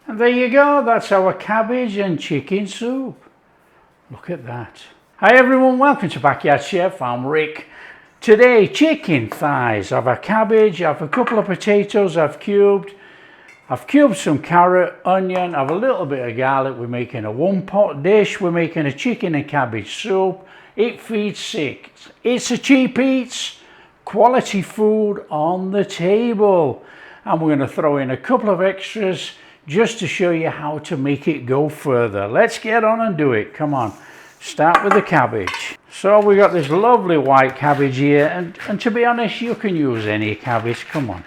And there you go, that's our cabbage and chicken soup. Look at that. Hi everyone, welcome to Backyard Chef. I'm Rick. Today, chicken thighs. I've a cabbage, I've a couple of potatoes I've cubed some carrot, onion, I've a little bit of garlic. We're making a one pot dish. We're making a chicken and cabbage soup. It feeds six. It's a cheap eats, quality food on the table. And we're going to throw in a couple of extras just to show you how to make it go further. Let's get on and do it. Come on. Start with the cabbage. So we got this lovely white cabbage here, and to be honest, you can use any cabbage. Come on.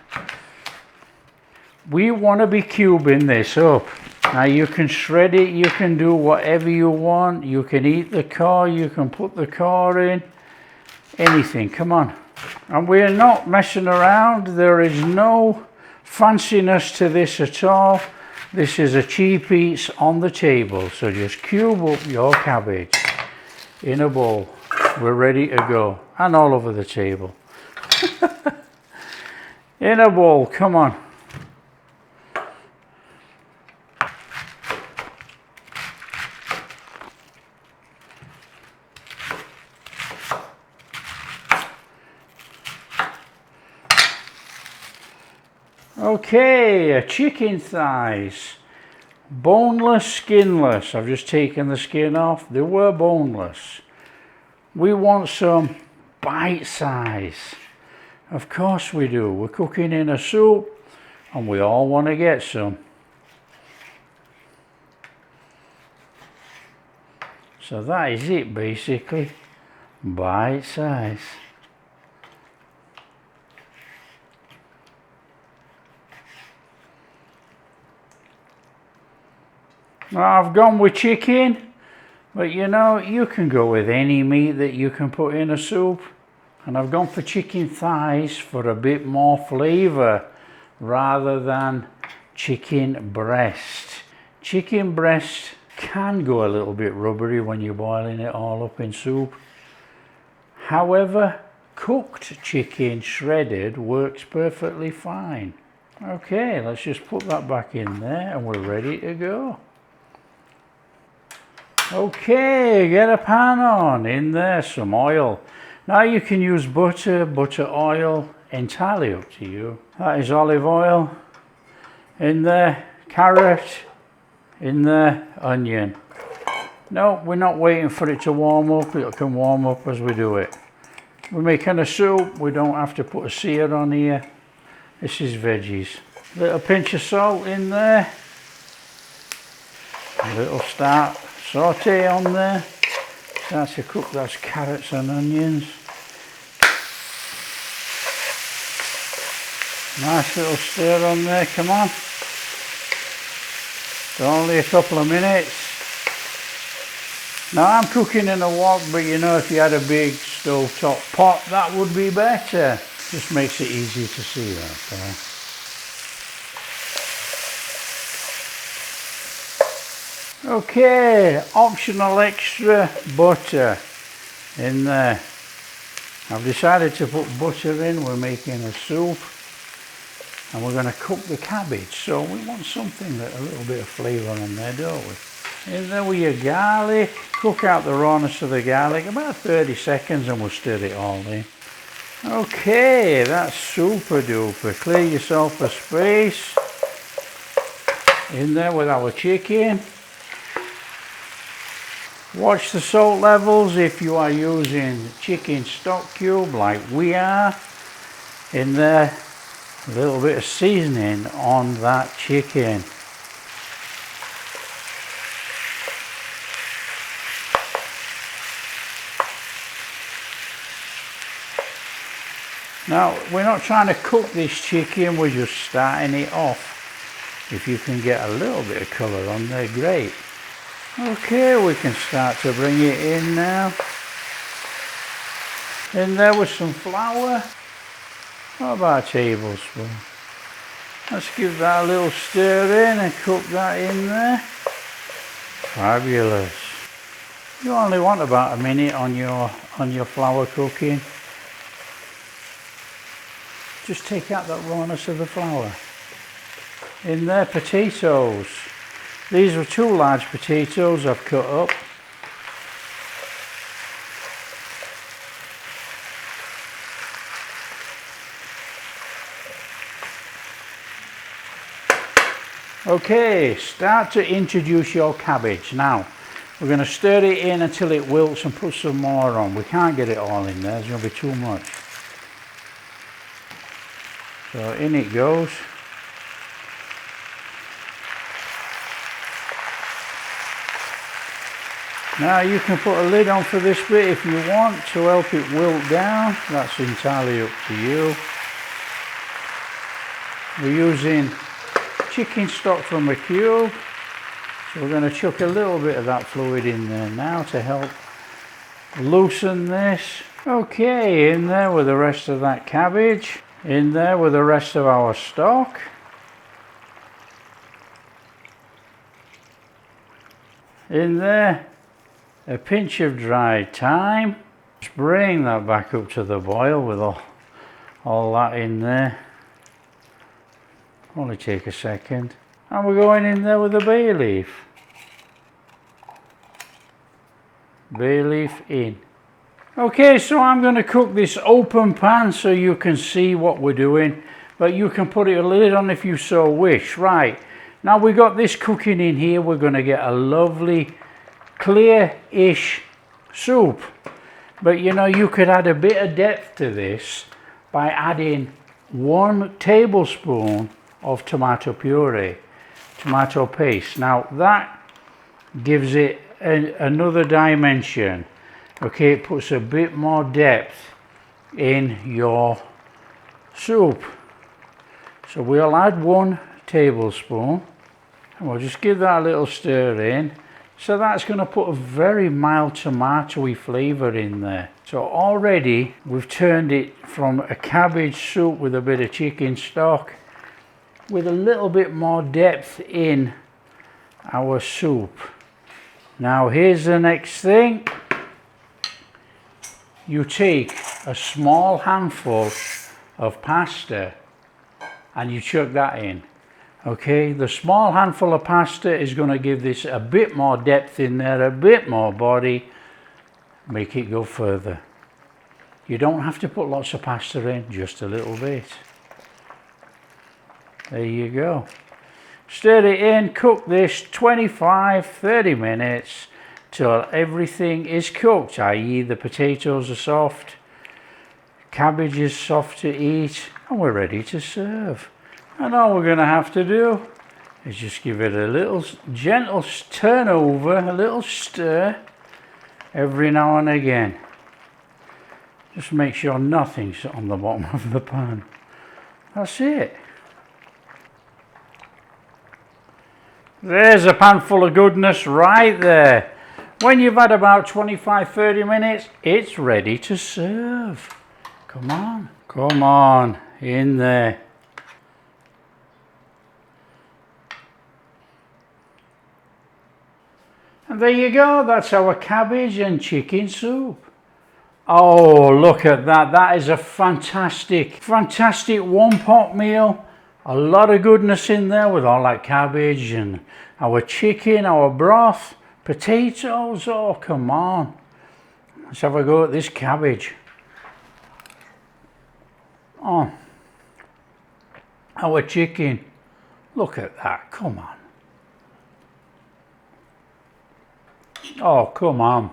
We want to be cubing this up. Now you can shred it, you can do whatever you want. You can eat the core, you can put the core in, anything. Come on. And we're not messing around. There is no fanciness to this at all. This is a cheap eats on the table. So just cube up your cabbage in a bowl. We're ready to go. And all over the table. In a bowl, come on. Okay, chicken thighs, boneless, skinless. I've just taken the skin off. They were boneless. We want some bite size. Of course we do. We're cooking in a soup and we all want to get some. So that is it basically, bite size. Now I've gone with chicken, but you know, you can go with any meat that you can put in a soup. And I've gone for chicken thighs for a bit more flavour rather than chicken breast. Chicken breast can go a little bit rubbery when you're boiling it all up in soup. However, cooked chicken shredded works perfectly fine. Okay, let's just put that back in there and we're ready to go. Okay, get a pan on, in there some oil. Now you can use butter, oil, entirely up to you. That is olive oil. In there, carrot. In there, onion. No, we're not waiting for it to warm up. It can warm up as we do it. We're making a soup. We don't have to put a sear on here. This is veggies. Little pinch of salt in there. A little saute on there. Start to cook those carrots and onions. Nice little stir on there, come on. It's only a couple of minutes. Now I'm cooking in a wok, but you know, if you had a big stovetop pot, that would be better. Just makes it easy to see that. Okay, optional extra butter in there. I've decided to put butter in. We're making a soup and we're going to cook the cabbage, so we want something that a little bit of flavour on there, don't we? In there with your garlic. Cook out the rawness of the garlic about 30 seconds and we'll stir it all in. Okay, that's super duper. Clear yourself a space. In there with our chicken. Watch the salt levels if you are using chicken stock cube like we are. In there, a little bit of seasoning on that chicken. Now, we're not trying to cook this chicken, we're just starting it off. If you can get a little bit of colour on there, great. Okay, we can start to bring it in now. In there with some flour. What about a tablespoon? Let's give that a little stir in and cook that in there. Fabulous. You only want about a minute on your flour cooking. Just take out that rawness of the flour. In there, potatoes. These were 2 large potatoes I've cut up. Okay, start to introduce your cabbage. Now, we're going to stir it in until it wilts and put some more on. We can't get it all in there, there's going to be too much. So in it goes. Now you can put a lid on for this bit if you want to help it wilt down. That's entirely up to you. We're using chicken stock from a cube, so we're going to chuck a little bit of that fluid in there now to help loosen this. Okay, in there with the rest of that cabbage, in there with the rest of our stock. In there, a pinch of dried thyme. Just bring that back up to the boil with all that in there. Only take a second. And we're going in there with a bay leaf. Bay leaf in. Okay, so I'm going to cook this open pan so you can see what we're doing, but you can put a lid on if you so wish. Right, now we've got this cooking in here. We're going to get a lovely clear-ish soup, but you know, you could add a bit of depth to this by adding 1 tablespoon of tomato puree, tomato paste. Now that gives it another dimension. Okay, it puts a bit more depth in your soup. So we'll add 1 tablespoon and we'll just give that a little stir in. So that's going to put a very mild tomatoey flavour in there. So already we've turned it from a cabbage soup with a bit of chicken stock with a little bit more depth in our soup. Now here's the next thing. You take a small handful of pasta and you chuck that in. Okay, the small handful of pasta is going to give this a bit more depth in there, a bit more body, make it go further. You don't have to put lots of pasta in, just a little bit. There you go. Stir it in, cook this 25-30 minutes till everything is cooked, i.e. the potatoes are soft, cabbage is soft to eat, and we're ready to serve. And all we're going to have to do is just give it a little gentle turn over, a little stir every now and again. Just make sure nothing's on the bottom of the pan. That's it. There's a pan full of goodness right there. When you've had about 25-30 minutes, it's ready to serve. Come on, come on, in there. And there you go, that's our cabbage and chicken soup. Oh, look at that. That is a fantastic 1-pot meal. A lot of goodness in there with all that cabbage and our chicken, our broth, potatoes. Oh, come on. Let's have a go at this cabbage. Oh, our chicken. Look at that. Come on. Oh, come on.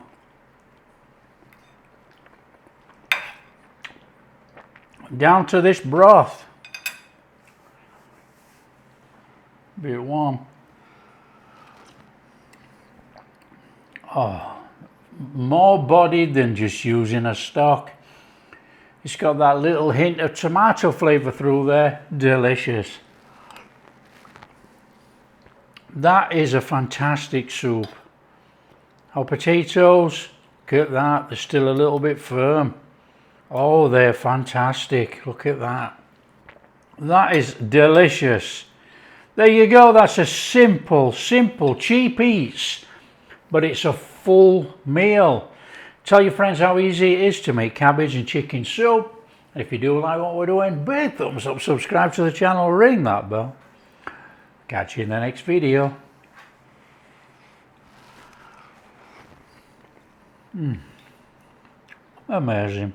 Down to this broth. Bit warm. Oh, more body than just using a stock. It's got that little hint of tomato flavour through there. Delicious. That is a fantastic soup. Our potatoes, look at that, they're still a little bit firm. Oh, they're fantastic. Look at that. That is delicious. There you go, that's a simple, cheap eats, but it's a full meal. Tell your friends how easy it is to make cabbage and chicken soup. And if you do like what we're doing, big thumbs up, subscribe to the channel, ring that bell. Catch you in the next video. Amazing.